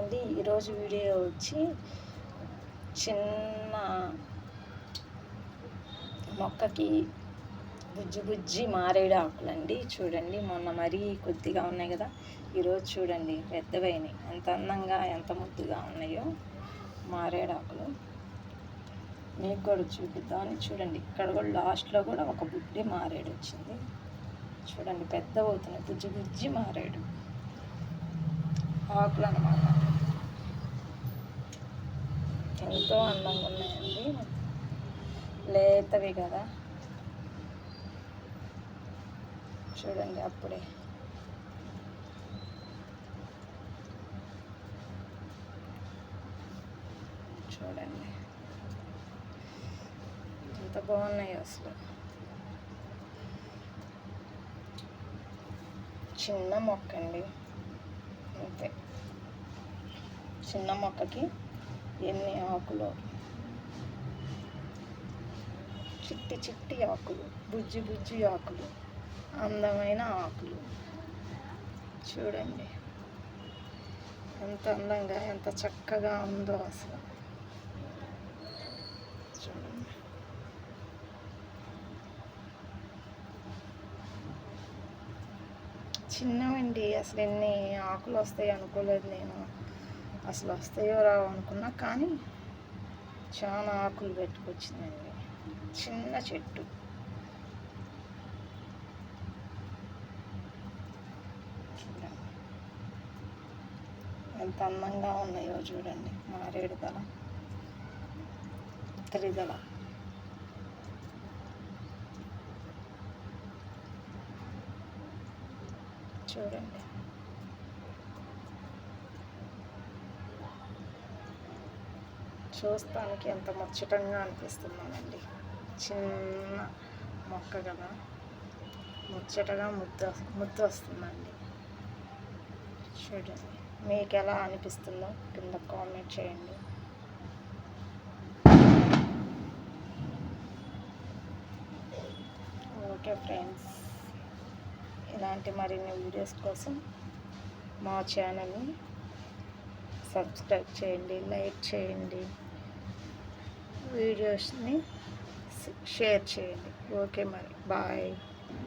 అండి. ఈరోజు వీడియో వచ్చి చిన్న మొక్కకి బుజ్జి బుజ్జి మారేడు ఆకులండి. చూడండి, మొన్న మరీ కొద్దిగా ఉన్నాయి కదా, ఈరోజు చూడండి పెద్దవైనాయి. ఎంత అందంగా ఎంత ముద్దుగా ఉన్నాయో మారేడు ఆకులు. మీకు కూడా చూపిద్దామని. చూడండి, ఇక్కడ కూడా లాస్ట్లో కూడా ఒక బుడ్డి మారేడు వచ్చింది. చూడండి, పెద్ద అవుతున్నాయి. బుజ్జి బుజ్జి మారేడు ఆకులు అన్నమాట. ఎంతో అందంగా ఉన్నాయండి, లేతవి కదా. చూడండి, అప్పుడే చూడండి ఎంత బాగున్నాయి అసలు. చిన్న మొక్క అండి, అంతే. చిన్న మొక్కకి ఎన్ని ఆకులు, చిట్టి చిట్టి ఆకులు, బుజ్జి బుజ్జి ఆకులు, అందమైన ఆకులు. చూడండి ఎంత అందంగా ఎంత చక్కగా ఉందో అసలు. చూడండి, చిన్నవండి. అసలు ఎన్ని ఆకులు వస్తాయి అనుకోలేదు నేను. అసలు వస్తాయో రావు అనుకున్నా, కానీ చాలా ఆకులు పెట్టుకొచ్చిందండి. చిన్న చెట్టు. ఎంత అందంగా ఉన్నాయో చూడండి. మారేడు దళ, త్రిదళ. చూడండి, చూస్తానికి ఎంత ముచ్చటంగా అనిపిస్తున్నానండి. చిన్న మొక్క కదా, ముచ్చటగా ముద్దు వస్తుందండి. చూడండి, మీకు ఎలా అనిపిస్తుందో కింద కామెంట్ చేయండి. ఓకే ఫ్రెండ్స్, ఇలాంటి మరిన్ని వీడియోస్ కోసం మా ఛానల్ని సబ్స్క్రైబ్ చేయండి, లైక్ చేయండి, వీడియోస్ని షేర్ చేయండి. ఓకే, మరి బాయ్.